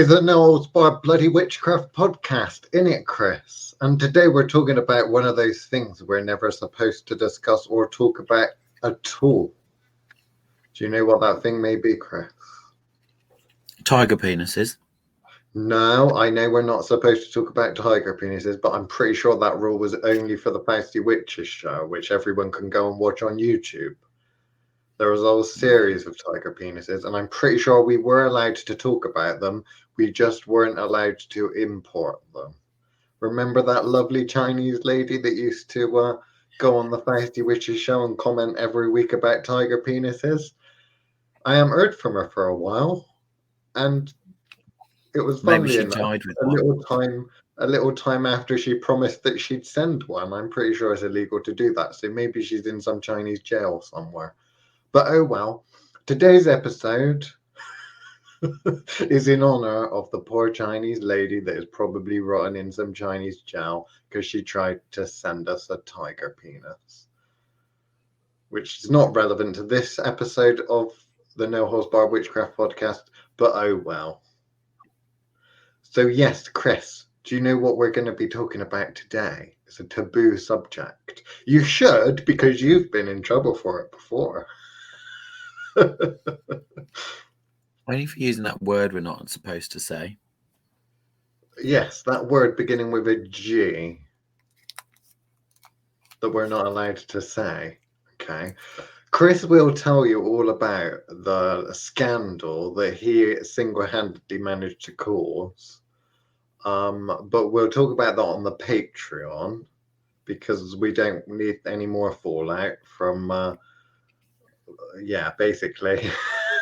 Is a no bloody witchcraft podcast, innit, Chris? And today we're talking about one of those things we're never supposed to discuss or talk about at all. Do you know what that thing may be, Chris? Tiger penises. No, I know we're not supposed to talk about tiger penises, but I'm pretty sure that rule was only for the Feisty Witches show, which everyone can go and watch on YouTube. There was a whole series of tiger penises, and I'm pretty sure we were allowed to talk about them. We just weren't allowed to import them. Remember that lovely Chinese lady that used to go on the Feisty Witches show and comment every week about tiger penises? I haven't heard from her for a while, and it was Maybe funny she died with a little time after she promised that she'd send one. I'm pretty sure it's illegal to do that, so maybe she's in some Chinese jail somewhere. But oh well, today's episode is in honor of the poor Chinese lady that is probably rotten in some Chinese jail because she tried to send us a tiger penis, which is not relevant to this episode of the No Holds Barred Witchcraft podcast, but oh well. So yes, Chris, do you know what we're going to be talking about today? It's a taboo subject. You should, because you've been in trouble for it before. Only for using that word we're not supposed to say. Yes, that word beginning with a G that we're not allowed to say. Okay. Chris will tell you all about the scandal that he single-handedly managed to cause. But we'll talk about that on the Patreon because we don't need any more fallout from basically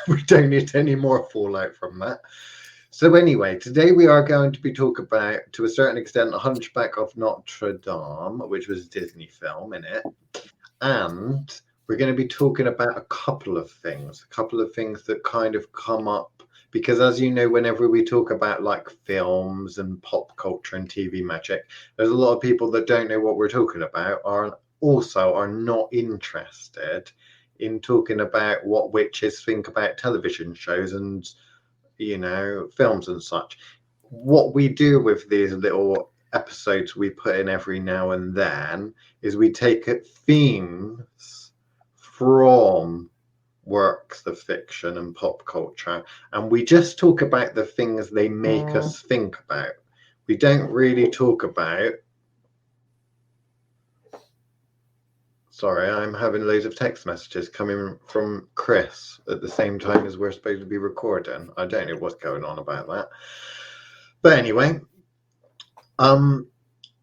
we don't need any more fallout from that. So anyway, today we are going to be talking about, to a certain extent, Hunchback of Notre Dame, which was a Disney film, innit? And we're going to be talking about a couple of things that kind of come up, because as you know, whenever we talk about like films and pop culture and TV magic, there's a lot of people that don't know what we're talking about, are not interested in talking about what witches think about television shows and, you know, films and such. What we do with these little episodes we put in every now and then is we take themes from works of fiction and pop culture, and we just talk about the things they make us think about. We don't really talk about... Sorry, I'm having loads of text messages coming from Chris at the same time as we're supposed to be recording. I don't know what's going on about that. But anyway,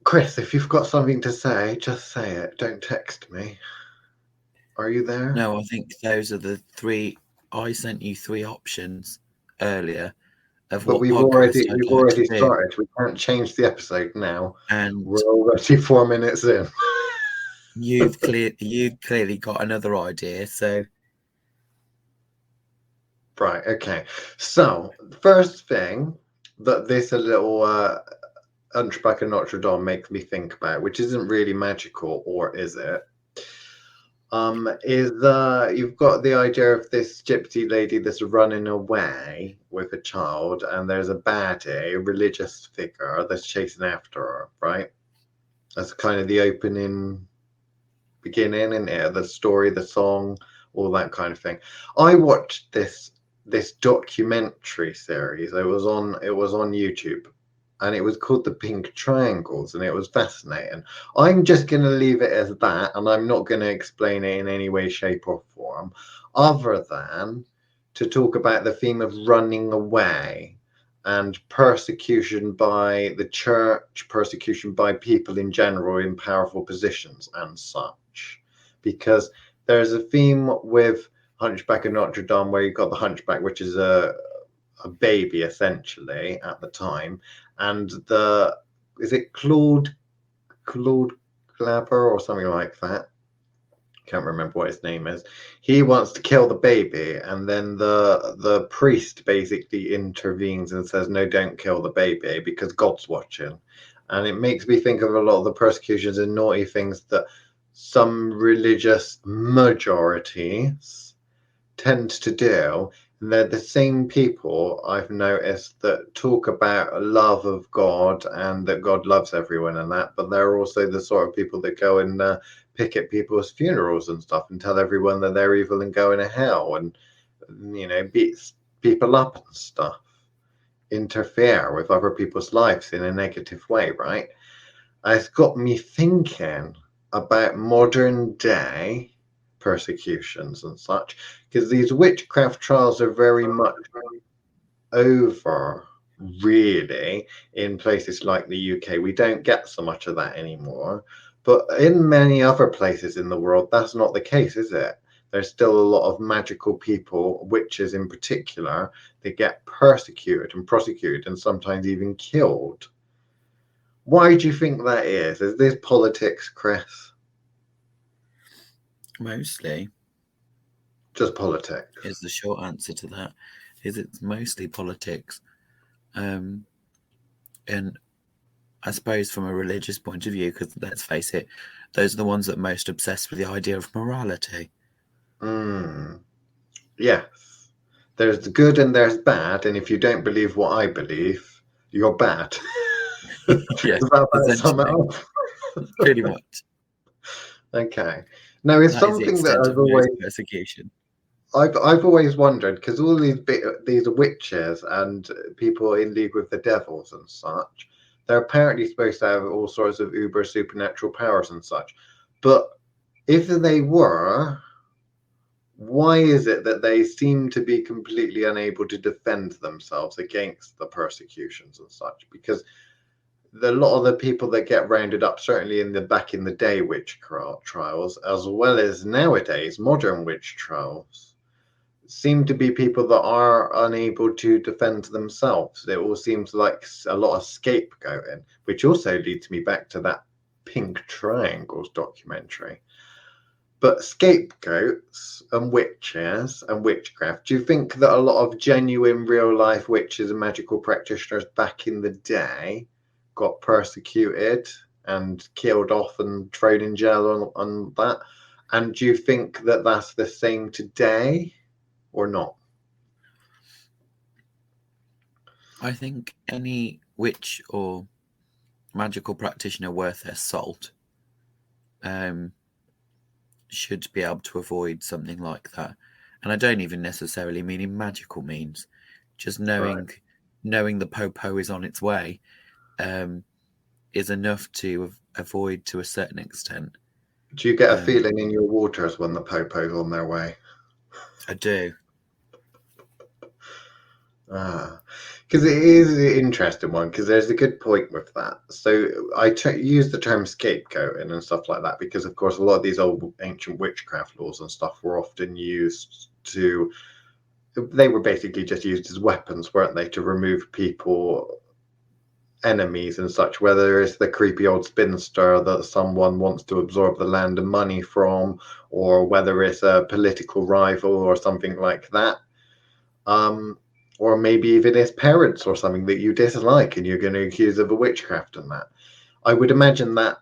Chris, if you've got something to say, just say it. Don't text me. Are you there? No, I think those are the three. I sent you three options earlier of what. But we've already started. We can't change the episode now, and we're already 4 minutes in. You've clearly got another idea, so right. Okay. So the first thing that this a little Hunchback of Notre Dame makes me think about, which isn't really magical, or is it? Is you've got the idea of this gypsy lady that's running away with a child, and there's a baddie, a religious figure that's chasing after her, right? That's kind of the beginning and the story, the song, all that kind of thing. I watched this documentary series. It was on YouTube, and it was called The Pink Triangles, and it was fascinating. I'm just going to leave it as that, and I'm not going to explain it in any way, shape, or form, other than to talk about the theme of running away and persecution by the church, persecution by people in general in powerful positions and such. Because there's a theme with Hunchback of Notre Dame where you've got the hunchback, which is a baby essentially at the time, and is it Claude Clapper or something like that? Can't remember what his name is. He wants to kill the baby, and then the priest basically intervenes and says, no, don't kill the baby because God's watching. And it makes me think of a lot of the persecutions and naughty things that some religious majorities tend to do They're the same people I've noticed that talk about love of God and that God loves everyone and that, but they're also the sort of people that go and pick at people's funerals and stuff and tell everyone that they're evil and going to hell and, beats people up and stuff, interfere with other people's lives in a negative way, right? It's got me thinking about modern day persecutions and such, because these witchcraft trials are very much over, really, in places like the UK. We don't get so much of that anymore. But in many other places in the world, that's not the case, is it? There's still a lot of magical people, witches in particular, that get persecuted and prosecuted and sometimes even killed. Why do you think that is? Is this politics, Chris? Mostly. Just politics. Is the short answer to that. Is it's mostly politics. And I suppose from a religious point of view, because let's face it, those are the ones that are most obsessed with the idea of morality. Yes. There's good and there's bad, and if you don't believe what I believe, you're bad. Yeah, Somehow. Pretty much. Okay. Now, it's something that I've always persecution. I've always wondered, because all these witches and people in league with the devils and such, they're apparently supposed to have all sorts of uber supernatural powers and such. But if they were, why is it that they seem to be completely unable to defend themselves against the persecutions and such? Because a lot of the people that get rounded up, certainly back in the day witchcraft trials, as well as nowadays modern witch trials, seem to be people that are unable to defend themselves. It all seems like a lot of scapegoating, which also leads me back to that Pink Triangles documentary. But scapegoats and witches and witchcraft, do you think that a lot of genuine real life witches and magical practitioners back in the day got persecuted and killed off and thrown in jail on that? And do you think that that's the same today or not? I think any witch or magical practitioner worth their salt should be able to avoid something like that. And I don't even necessarily mean in magical means. Just knowing the po is on its way is enough to avoid to a certain extent. Do you get a feeling in your waters when the popo's on their way? I do. Because it is an interesting one, because there's a good point with that. So I use the term scapegoating and stuff like that because, of course, a lot of these old ancient witchcraft laws and stuff were often used they were basically just used as weapons, weren't they, to remove people, enemies and such, whether it's the creepy old spinster that someone wants to absorb the land and money from, or whether it's a political rival or something like that. Or maybe even his parents or something that you dislike and you're going to accuse of a witchcraft and that. I would imagine that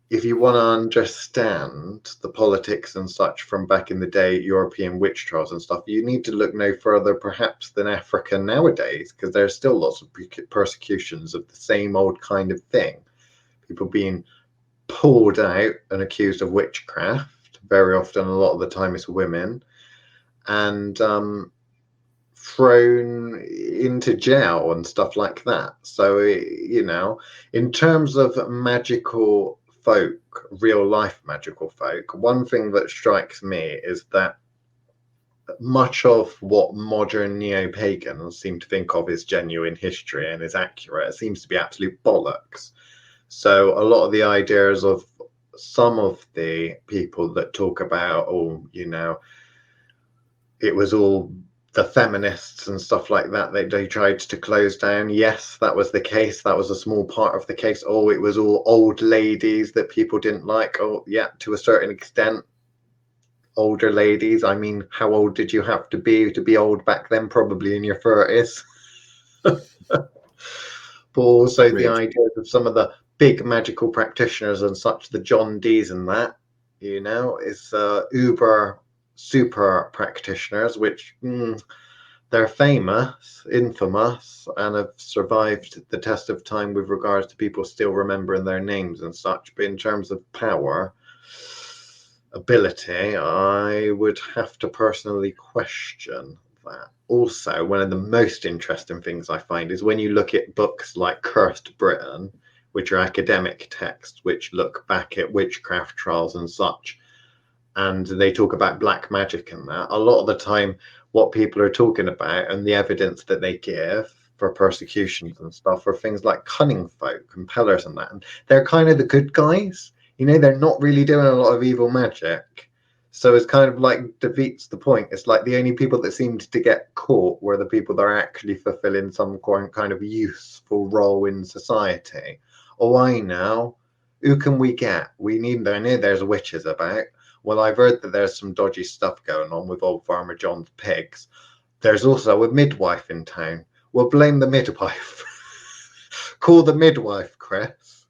if you want to understand the politics and such from back in the day, European witch trials and stuff, you need to look no further perhaps than Africa nowadays, because there's still lots of persecutions of the same old kind of thing. People being pulled out and accused of witchcraft. Very often, a lot of the time, it's women. And thrown into jail and stuff like that. So, in terms of magical folk, real life magical folk, one thing that strikes me is that much of what modern neo-pagans seem to think of as genuine history and is accurate seems to be absolute bollocks. So a lot of the ideas of some of the people that talk about, it was all the feminists and stuff like that, they tried to close down. Yes, that was the case. That was a small part of the case. Oh, it was all old ladies that people didn't like. Oh, yeah, to a certain extent. Older ladies. I mean, how old did you have to be old back then? Probably in your 30s. But also the ideas of some of the big magical practitioners and such, the John Dees and that, is uber super practitioners, which They're famous, infamous, and have survived the test of time with regards to people still remembering their names and such. But in terms of power, ability, I would have to personally question that. Also, one of the most interesting things I find is when you look at books like Cursed Britain, which are academic texts which look back at witchcraft trials and such, and they talk about black magic and that, a lot of the time what people are talking about and the evidence that they give for persecutions and stuff are things like cunning folk, compellers and that, and they're kind of the good guys. You know, they're not really doing a lot of evil magic. So it's kind of like defeats the point. It's like the only people that seemed to get caught were the people that are actually fulfilling some kind of useful role in society. Oh, I know. Who can we get? We need, I know there's witches about. Well, I've heard that there's some dodgy stuff going on with old Farmer John's pigs. There's also a midwife in town. Well, blame the midwife. Call the midwife, Chris,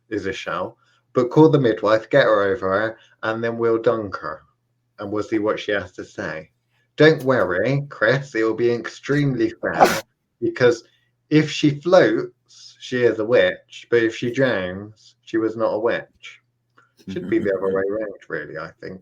is a shout. But call the midwife, get her over here, and then we'll dunk her. And we'll see what she has to say. Don't worry, Chris, it will be extremely fair. Because if she floats, she is a witch. But if she drowns, she was not a witch. Should be the other way around, really, I think,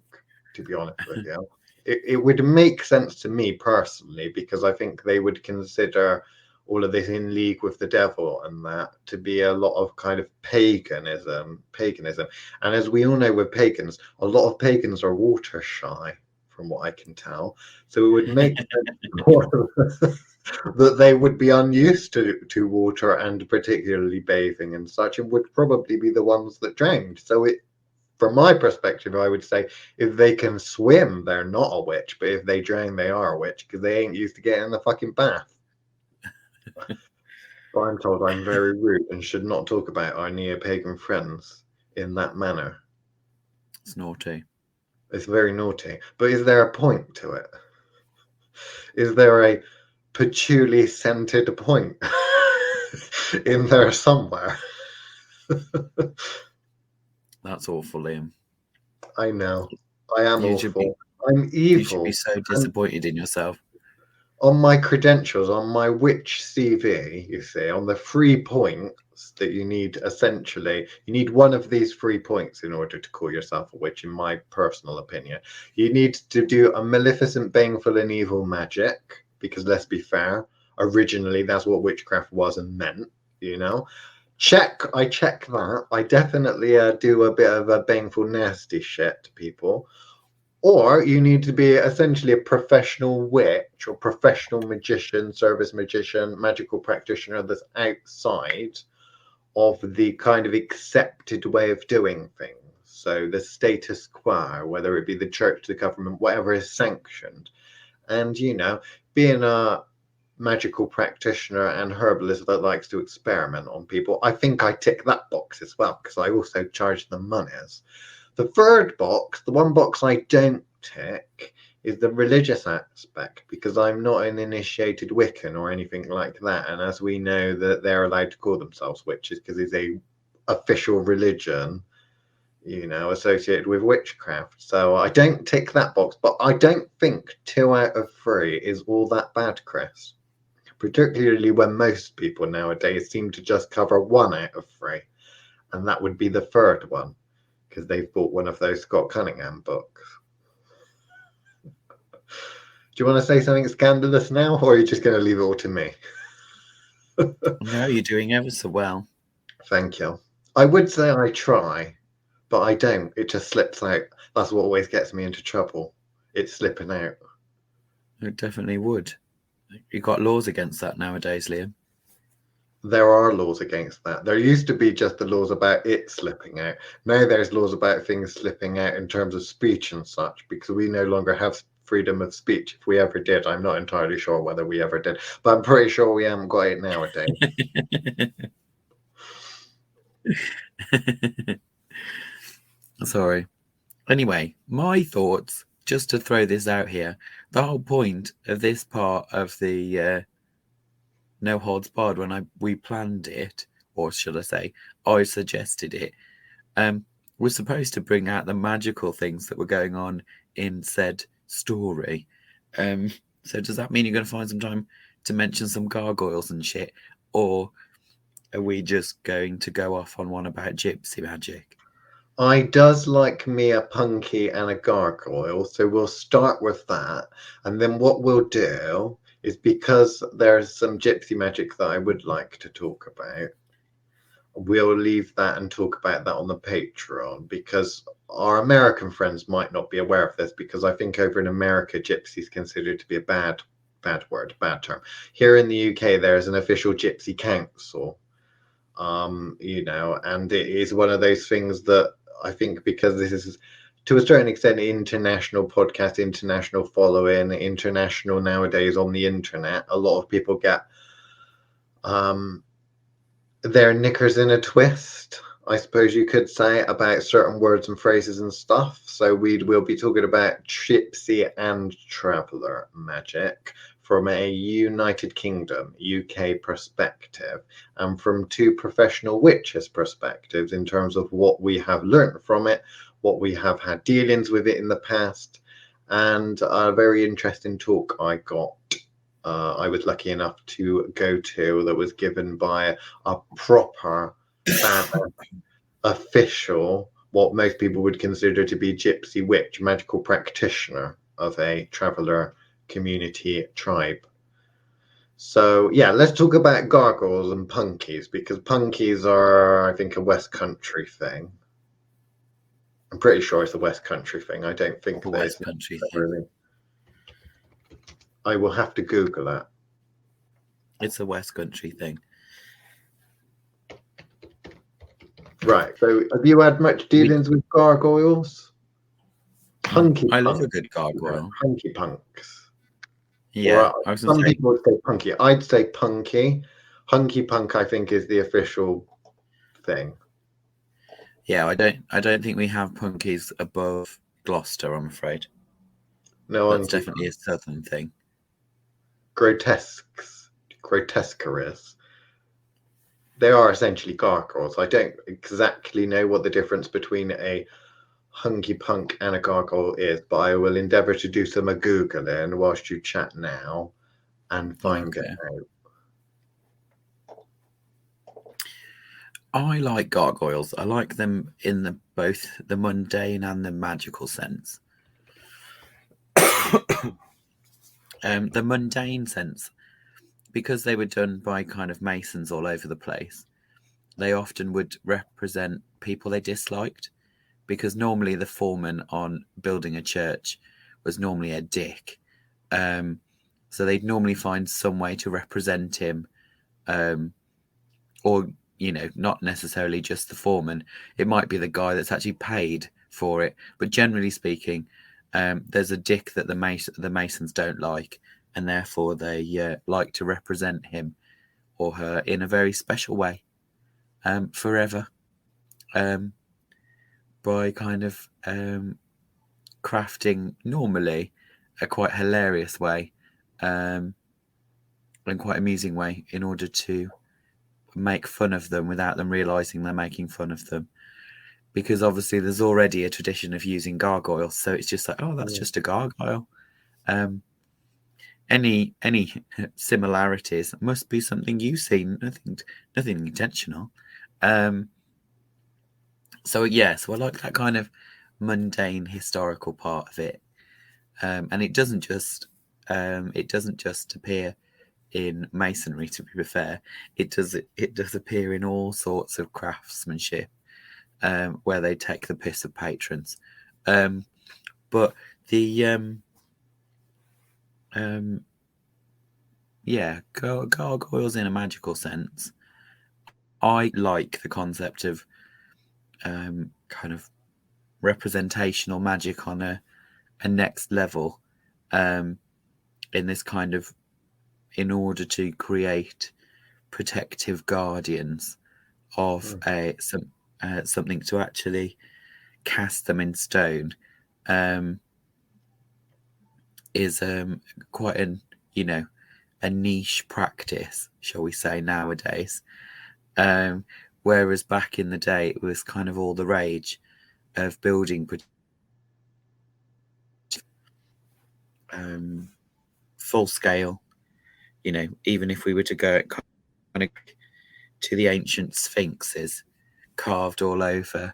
to be honest with you. It would make sense to me personally, because I think they would consider all of this in league with the devil and that to be a lot of kind of paganism. And as we all know with pagans, a lot of pagans are water shy, from what I can tell. So it would make sense that they would be unused to water and particularly bathing and such, and would probably be the ones that drowned. So it, from my perspective, I would say if they can swim, they're not a witch. But if they drown, they are a witch because they ain't used to getting in the fucking bath. But I'm told I'm very rude and should not talk about our neo-pagan friends in that manner. It's naughty. It's very naughty. But is there a point to it? Is there a patchouli-scented point in there somewhere? That's awful, Liam. I know. I am You awful. I'm evil. You should be so disappointed in yourself. On my credentials, on my witch CV, you see, on the 3 points that you need, essentially, you need one of these 3 points in order to call yourself a witch, in my personal opinion. You need to do a maleficent, baneful, and evil magic, because let's be fair, originally that's what witchcraft was and meant, you know. I check that. I definitely do a bit of a baneful, nasty shit to people. Or you need to be essentially a professional witch or professional magician, service magician, magical practitioner that's outside of the kind of accepted way of doing things. So the status quo, whether it be the church, the government, whatever is sanctioned. And, you know, being a magical practitioner and herbalist that likes to experiment on people, I think I tick that box as well, because I also charge them monies. The third box, the one box I don't tick, is the religious aspect, because I'm not an initiated Wiccan or anything like that. And as we know, that they're allowed to call themselves witches because it's a official religion, you know, associated with witchcraft. So I don't tick that box, but I don't think 2 out of 3 is all that bad, Chris. Particularly when most people nowadays seem to just cover 1 out of 3, and that would be the third one, because they've bought one of those Scott Cunningham books. Do you want to say something scandalous now, or are you just going to leave it all to me? No, you're doing ever so well. Thank you. I would say I try, but I don't. It just slips out. That's what always gets me into trouble. It's slipping out. It definitely would. You've got laws against that nowadays, Liam. There are laws against that. There used to be just the laws about it slipping out. Now there's laws about things slipping out in terms of speech and such, because we no longer have freedom of speech. If we ever did, I'm not entirely sure whether we ever did, but I'm pretty sure we haven't got it nowadays. Sorry. Anyway, my thoughts, just to throw this out here, the whole point of this part of the No Holds Barred, when we planned it, or should I say, I suggested it, was supposed to bring out the magical things that were going on in said story. So does that mean you're going to find some time to mention some gargoyles and shit, or are we just going to go off on one about gypsy magic? I does like me a punky and a gargoyle, so we'll start with that. And then what we'll do is, because there's some gypsy magic that I would like to talk about, we'll leave that and talk about that on the Patreon, because our American friends might not be aware of this, because I think over in America, gypsy is considered to be a bad term. Here in the UK, there's an official gypsy council. And it is one of those things that I think, because this is to a certain extent international podcast, international following, international nowadays on the internet, a lot of people get their knickers in a twist, I suppose you could say, about certain words and phrases and stuff. So we'll be talking about gypsy and traveller magic from a United Kingdom, UK perspective, and from two professional witches' perspectives, in terms of what we have learned from it, what we have had dealings with it in the past, and a very interesting talk I was lucky enough to go to, that was given by a proper official, what most people would consider to be gypsy witch, magical practitioner of a traveller community tribe. So yeah, let's talk about gargoyles and punkies, because punkies are, I think, a West Country thing. I'm pretty sure it's a West Country thing. I don't think A there's West Country really. thing. I will have to Google it. It's a West Country thing. Right. So have you had much dealings with gargoyles? I love a good gargoyle. Punky punks. Yeah, some people would say punky. I'd say punky. Hunky punk, I think, is the official thing. Yeah, I don't think we have punkies above Gloucester, I'm afraid. No, that's definitely a southern thing. Grotesqueries. They are essentially gargoyles. I don't exactly know what the difference between a hunky punk and a gargoyle is, but I will endeavour to do some Googling whilst you chat now and find it out. I like gargoyles. I like them in both the mundane and the magical sense. The mundane sense, because they were done by kind of masons all over the place, they often would represent people they disliked, because normally the foreman on building a church was normally a dick. So they'd normally find some way to represent him, or not necessarily just the foreman. It might be the guy that's actually paid for it. But generally speaking, there's a dick that the Masons don't like, and therefore they like to represent him or her in a very special way, forever, by kind of crafting normally a quite hilarious way, and quite amusing way, in order to make fun of them without them realizing they're making fun of them, because obviously there's already a tradition of using gargoyles, so it's just like, oh, that's just a gargoyle. Any similarities must be something you've seen, nothing intentional. So I like that kind of mundane historical part of it, and it doesn't just appear in masonry, to be fair. It does appear in all sorts of craftsmanship, where they take the piss of patrons. But the gargoyles in a magical sense, I like the concept of kind of representational magic on a next level, in this kind of, in order to create protective guardians of something to actually cast them in stone, is quite a niche practice, shall we say, nowadays. Whereas back in the day, it was kind of all the rage of building full scale. You know, even if we were to go kind of to the ancient sphinxes carved all over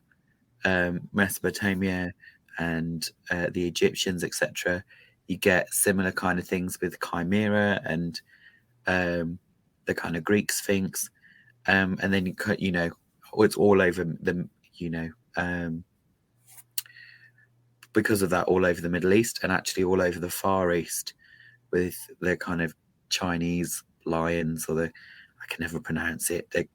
Mesopotamia and the Egyptians, etc., you get similar kind of things with chimera and the kind of Greek sphinx, and then you know, it's all over the, you know, because of that, all over the Middle East and actually all over the Far East with the kind of Chinese lions, or the, I can never pronounce it, the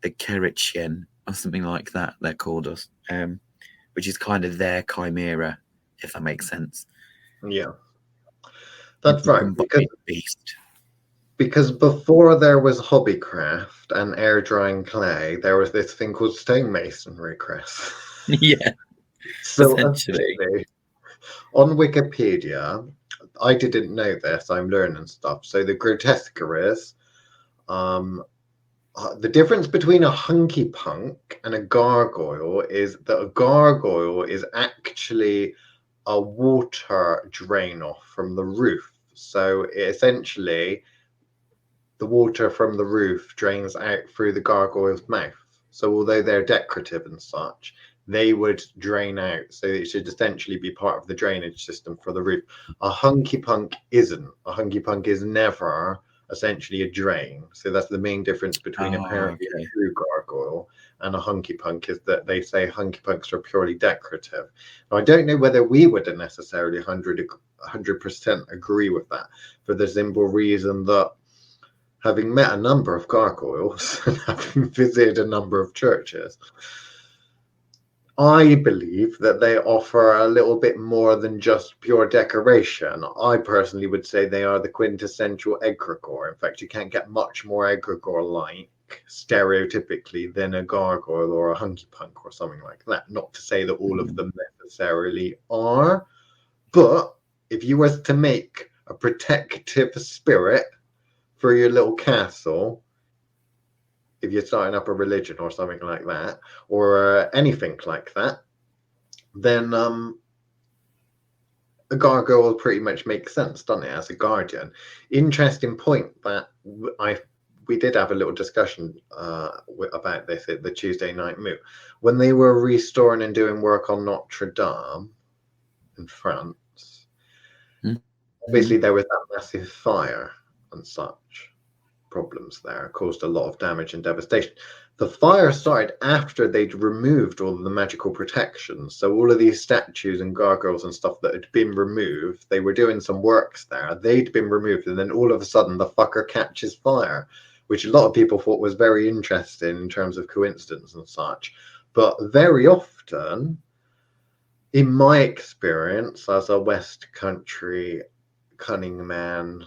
ℍ𝕠𴝥 or something like that they're called, us, which is kind of their chimera, if that makes sense. Yeah, that's right. Beast. Because before there was hobbycraft and air drying clay, there was this thing called stonemasonry, Chris. Yeah. So essentially, on Wikipedia, I didn't know this, I'm learning stuff. So the grotesca is the difference between a hunky punk and a gargoyle is that a gargoyle is actually a water drain off from the roof. So essentially, the water from the roof drains out through the gargoyle's mouth. So although they're decorative and such, they would drain out. So it should essentially be part of the drainage system for the roof. A hunky punk isn't. A hunky punk is never essentially a drain. So that's the main difference between apparently a true gargoyle and a hunky punk, is that they say hunky punks are purely decorative. Now, I don't know whether we would necessarily 100% agree with that, for the simple reason that, having met a number of gargoyles and having visited a number of churches, I believe that they offer a little bit more than just pure decoration. I personally would say they are the quintessential egregore. In fact, you can't get much more egregore-like, stereotypically, than a gargoyle or a hunky punk or something like that. Not to say that all of them necessarily are, but if you were to make a protective spirit for your little castle, if you're starting up a religion or something like that, or anything like that, then a gargoyle pretty much makes sense, doesn't it, as a guardian? Interesting point that we did have a little discussion about this at the Tuesday night moot. When they were restoring and doing work on Notre Dame in France, obviously there was that massive fire and such. Problems there, caused a lot of damage and devastation. The fire started after they'd removed all of the magical protections. So all of these statues and gargoyles and stuff that had been removed, they were doing some works there, they'd been removed, and then all of a sudden the fucker catches fire, which a lot of people thought was very interesting in terms of coincidence and such. But very often, in my experience as a West Country cunning man,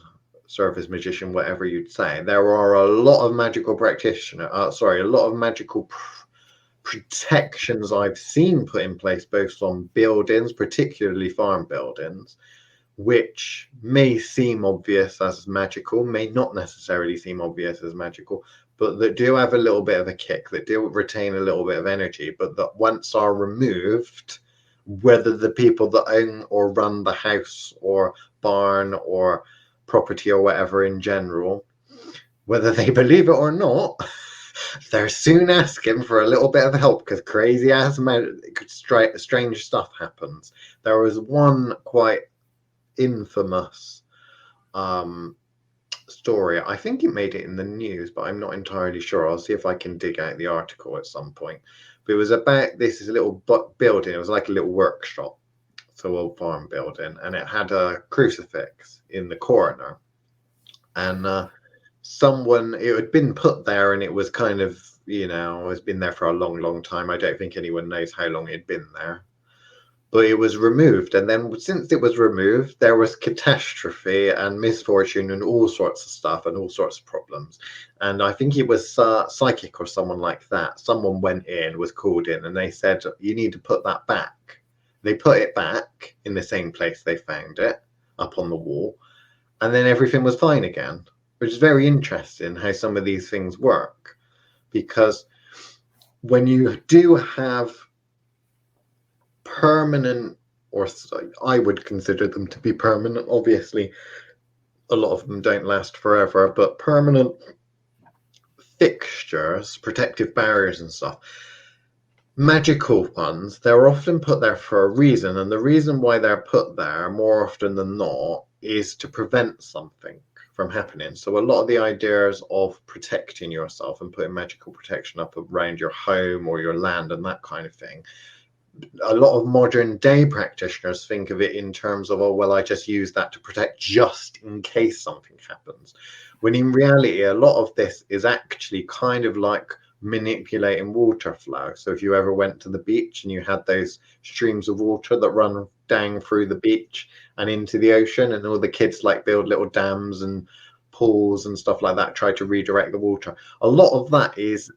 surface magician, whatever you'd say, there are a lot of magical practitioners, a lot of magical protections I've seen put in place, both on buildings, particularly farm buildings, which may seem obvious as magical, may not necessarily seem obvious as magical, but that do have a little bit of a kick, that do retain a little bit of energy, but that once are removed, whether the people that own or run the house or barn or property or whatever in general, whether they believe it or not, they're soon asking for a little bit of help, because crazy ass strange stuff happens. There was one quite infamous story. I think it made it in the news, but I'm not entirely sure. I'll see if I can dig out the article at some point. But it was about this little building. It was like a little workshop, so old farm building, and it had a crucifix in the corner, and it had been put there, and it was kind of, you know, it's been there for a long time. I don't think anyone knows how long it had been there, but it was removed, and then since it was removed, there was catastrophe and misfortune and all sorts of stuff and all sorts of problems. And I think it was psychic or someone like that. Someone went in, was called in, and they said, you need to put that back. They put it back in the same place they found it, up on the wall, and then everything was fine again, which is very interesting how some of these things work. Because when you do have permanent, or I would consider them to be permanent, obviously, a lot of them don't last forever, but permanent fixtures, protective barriers and stuff, magical ones, they're often put there for a reason, and the reason why they're put there more often than not is to prevent something from happening. So a lot of the ideas of protecting yourself and putting magical protection up around your home or your land and that kind of thing, a lot of modern day practitioners think of it in terms of, oh, well, I just use that to protect just in case something happens. When in reality, a lot of this is actually kind of like manipulating water flow. So if you ever went to the beach and you had those streams of water that run down through the beach and into the ocean, and all the kids like build little dams and pools and stuff like that, try to redirect the water. A lot of that is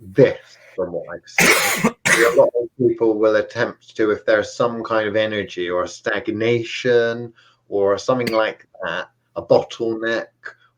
this, from what I've seen. A lot of people will attempt to, if there's some kind of energy or stagnation or something like that, a bottleneck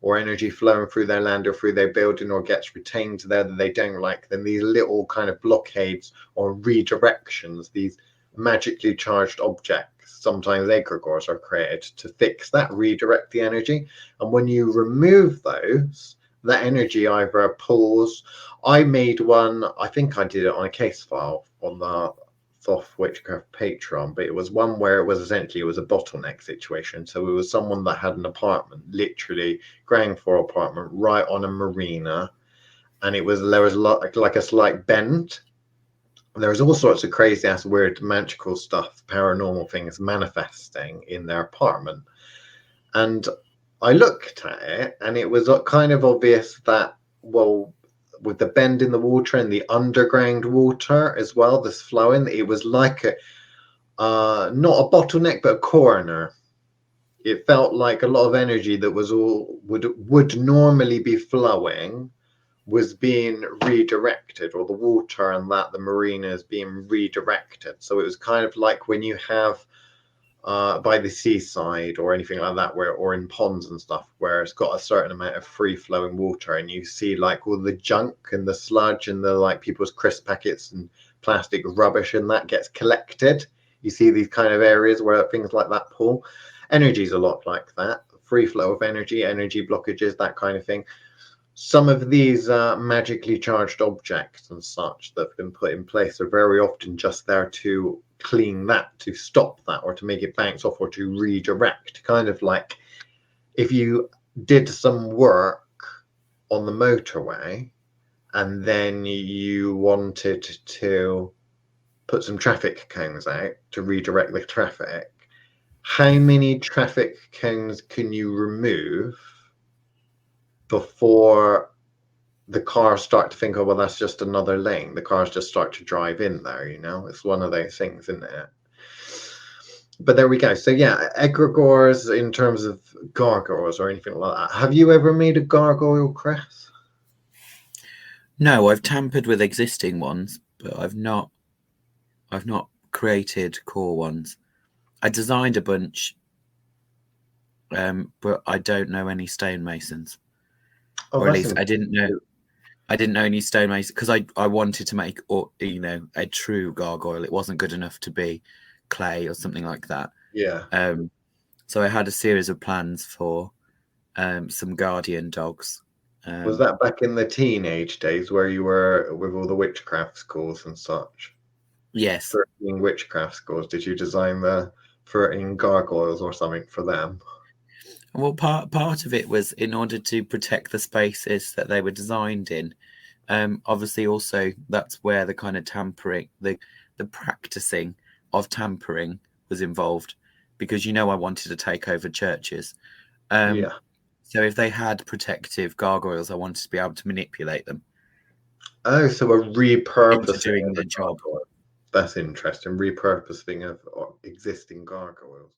or energy flowing through their land or through their building or gets retained there that they don't like, then these little kind of blockades or redirections, these magically charged objects, sometimes egregores, are created to fix that, redirect the energy. And when you remove those, that energy either pulls. I made one, I think I did it on a case file on the Thoth Witchcraft Patreon, but it was one where it was essentially, it was a bottleneck situation. So it was someone that had an apartment, literally ground floor apartment right on a marina, and it was, there was like a slight bend. There was all sorts of crazy ass weird magical stuff, paranormal things manifesting in their apartment. And I looked at it and it was kind of obvious that, well, with the bend in the water and the underground water as well, this flowing, it was like a not a bottleneck but a corner. It felt like a lot of energy that was all would normally be flowing was being redirected, or the water and that the marina is being redirected. So it was kind of like when you have by the seaside or anything like that, where, or in ponds and stuff, where it's got a certain amount of free flowing water, and you see like all the junk and the sludge and the like people's crisp packets and plastic rubbish, and that gets collected. You see these kind of areas where things like that pool. Energy is a lot like that, free flow of energy, energy blockages, that kind of thing. Some of these magically charged objects and such that have been put in place are very often just there to clean that, to stop that, or to make it bounce off, or to redirect. Kind of like if you did some work on the motorway and then you wanted to put some traffic cones out to redirect the traffic, how many traffic cones can you remove before the cars start to think, oh, well, that's just another lane? The cars just start to drive in there, you know? It's one of those things, isn't it? But there we go. So yeah, egregores in terms of gargoyles or anything like that. Have you ever made a gargoyle, Chris? No, I've tampered with existing ones, but I've not created core ones. I designed a bunch, but I don't know any stonemasons. Oh, or at least I didn't know any stonemasons, because I wanted to make, or a true gargoyle. It wasn't good enough to be clay or something like that. Yeah. So I had a series of plans for some guardian dogs. Was that back in the teenage days where you were with all the witchcraft schools and such? Yes. 13 witchcraft schools. Did you design the 13 gargoyles or something for them? Well, part of it was in order to protect the spaces that they were designed in. Obviously, also that's where the kind of tampering, the practicing of tampering was involved, because I wanted to take over churches. Yeah. So if they had protective gargoyles, I wanted to be able to manipulate them. Oh, so a repurposing doing of their job. That's interesting. Repurposing of existing gargoyles.